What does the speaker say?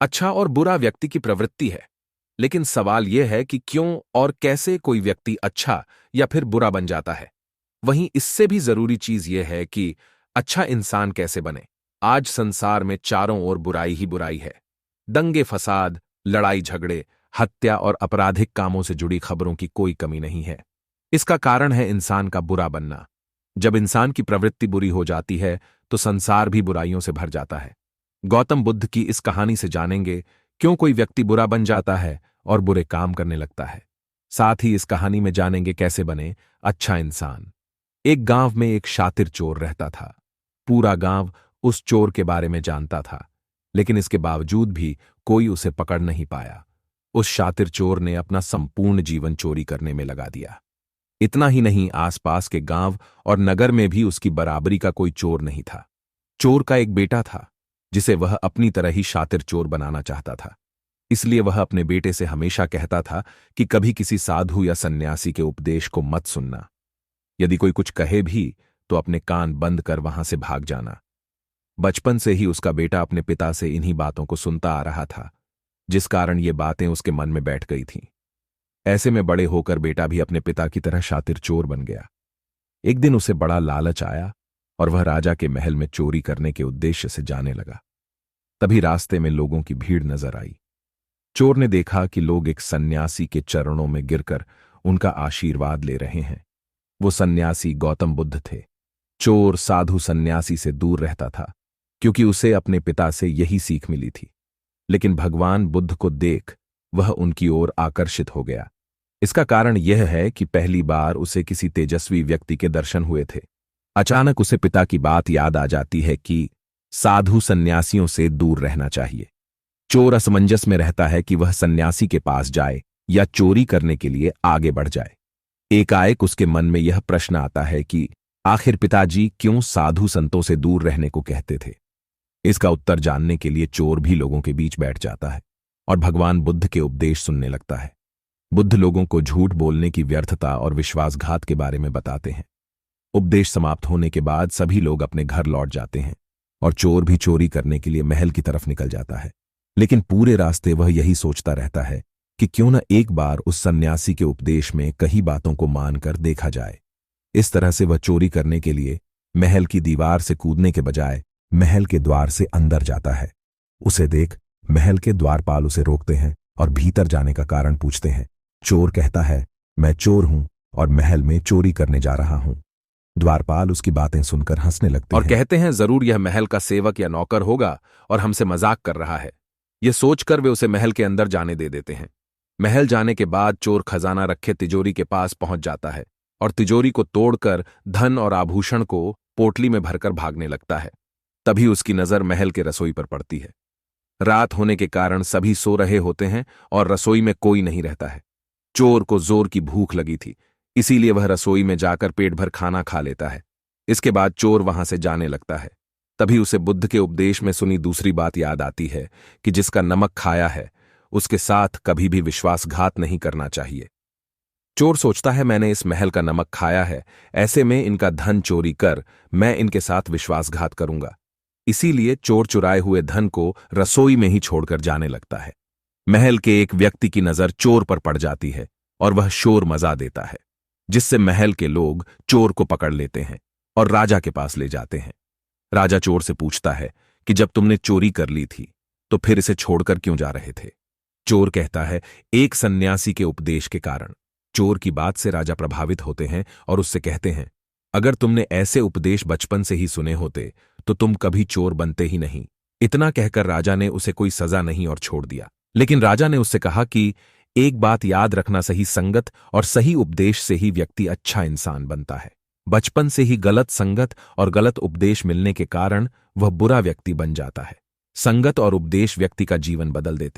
अच्छा और बुरा व्यक्ति की प्रवृत्ति है, लेकिन सवाल यह है कि क्यों और कैसे कोई व्यक्ति अच्छा या फिर बुरा बन जाता है। वहीं इससे भी जरूरी चीज यह है कि अच्छा इंसान कैसे बने। आज संसार में चारों ओर बुराई ही बुराई है। दंगे फसाद, लड़ाई झगड़े, हत्या और आपराधिक कामों से जुड़ी खबरों की कोई कमी नहीं है। इसका कारण है इंसान का बुरा बनना। जब इंसान की प्रवृत्ति बुरी हो जाती है तो संसार भी बुराइयों से भर जाता है। गौतम बुद्ध की इस कहानी से जानेंगे क्यों कोई व्यक्ति बुरा बन जाता है और बुरे काम करने लगता है। साथ ही इस कहानी में जानेंगे कैसे बने अच्छा इंसान। एक गांव में एक शातिर चोर रहता था। पूरा गांव उस चोर के बारे में जानता था, लेकिन इसके बावजूद भी कोई उसे पकड़ नहीं पाया। उस शातिर चोर ने अपना संपूर्ण जीवन चोरी करने में लगा दिया। इतना ही नहीं, आसपास के गांव और नगर में भी उसकी बराबरी का कोई चोर नहीं था। चोर का एक बेटा था जिसे वह अपनी तरह ही शातिर चोर बनाना चाहता था। इसलिए वह अपने बेटे से हमेशा कहता था कि कभी किसी साधु या सन्यासी के उपदेश को मत सुनना। यदि कोई कुछ कहे भी तो अपने कान बंद कर वहां से भाग जाना। बचपन से ही उसका बेटा अपने पिता से इन्हीं बातों को सुनता आ रहा था, जिस कारण ये बातें उसके मन में बैठ गई थीं। ऐसे में बड़े होकर बेटा भी अपने पिता की तरह शातिर चोर बन गया। एक दिन उसे बड़ा लालच आया और वह राजा के महल में चोरी करने के उद्देश्य से जाने लगा। तभी रास्ते में लोगों की भीड़ नजर आई। चोर ने देखा कि लोग एक सन्यासी के चरणों में गिरकर उनका आशीर्वाद ले रहे हैं। वो सन्यासी गौतम बुद्ध थे। चोर साधु सन्यासी से दूर रहता था, क्योंकि उसे अपने पिता से यही सीख मिली थी। लेकिन भगवान बुद्ध को देख वह उनकी ओर आकर्षित हो गया। इसका कारण यह है कि पहली बार उसे किसी तेजस्वी व्यक्ति के दर्शन हुए थे। अचानक उसे पिता की बात याद आ जाती है कि साधु सन्यासियों से दूर रहना चाहिए। चोर असमंजस में रहता है कि वह सन्यासी के पास जाए या चोरी करने के लिए आगे बढ़ जाए। एकाएक उसके मन में यह प्रश्न आता है कि आखिर पिताजी क्यों साधु संतों से दूर रहने को कहते थे। इसका उत्तर जानने के लिए चोर भी लोगों के बीच बैठ जाता है और भगवान बुद्ध के उपदेश सुनने लगता है। बुद्ध लोगों को झूठ बोलने की व्यर्थता और विश्वासघात के बारे में बताते हैं। उपदेश समाप्त होने के बाद सभी लोग अपने घर लौट जाते हैं और चोर भी चोरी करने के लिए महल की तरफ निकल जाता है। लेकिन पूरे रास्ते वह यही सोचता रहता है कि क्यों न एक बार उस सन्यासी के उपदेश में कई बातों को मानकर देखा जाए। इस तरह से वह चोरी करने के लिए महल की दीवार से कूदने के बजाय महल के द्वार से अंदर जाता है। उसे देख महल के द्वारपाल उसे रोकते हैं और भीतर जाने का कारण पूछते हैं। चोर कहता है, मैं चोर हूं और महल में चोरी करने जा रहा हूं। द्वारपाल उसकी बातें सुनकर हंसने लगते और हैं। कहते हैं जरूर यह महल का सेवक या नौकर होगा और हमसे मजाक कर रहा है। ये सोचकर वे उसे महल के अंदर जाने दे देते हैं। महल जाने के बाद चोर खजाना रखे तिजोरी के पास पहुंच जाता है और तिजोरी को तोड़कर धन और आभूषण को पोटली में भरकर भागने लगता है। तभी उसकी नजर महल के रसोई पर पड़ती है। रात होने के कारण सभी सो रहे होते हैं और रसोई में कोई नहीं रहता है। चोर को जोर की भूख लगी थी, इसीलिए वह रसोई में जाकर पेट भर खाना खा लेता है। इसके बाद चोर वहां से जाने लगता है। तभी उसे बुद्ध के उपदेश में सुनी दूसरी बात याद आती है कि जिसका नमक खाया है उसके साथ कभी भी विश्वासघात नहीं करना चाहिए। चोर सोचता है, मैंने इस महल का नमक खाया है, ऐसे में इनका धन चोरी कर मैं इनके साथ विश्वासघात करूंगा। इसीलिए चोर चुराए हुए धन को रसोई में ही छोड़कर जाने लगता है। महल के एक व्यक्ति की नजर चोर पर पड़ जाती है और वह शोर मचा देता है, जिससे महल के लोग चोर को पकड़ लेते हैं और राजा के पास ले जाते हैं। राजा चोर से पूछता है कि जब तुमने चोरी कर ली थी तो फिर इसे छोड़कर क्यों जा रहे थे। चोर कहता है, एक सन्यासी के उपदेश के कारण। चोर की बात से राजा प्रभावित होते हैं और उससे कहते हैं, अगर तुमने ऐसे उपदेश बचपन से ही सुने होते तो तुम कभी चोर बनते ही नहीं। इतना कहकर राजा ने उसे कोई सजा नहीं और छोड़ दिया। लेकिन राजा ने उससे कहा कि एक बात याद रखना, सही संगत और सही उपदेश से ही व्यक्ति अच्छा इंसान बनता है। बचपन से ही गलत संगत और गलत उपदेश मिलने के कारण वह बुरा व्यक्ति बन जाता है। संगत और उपदेश व्यक्ति का जीवन बदल देते हैं।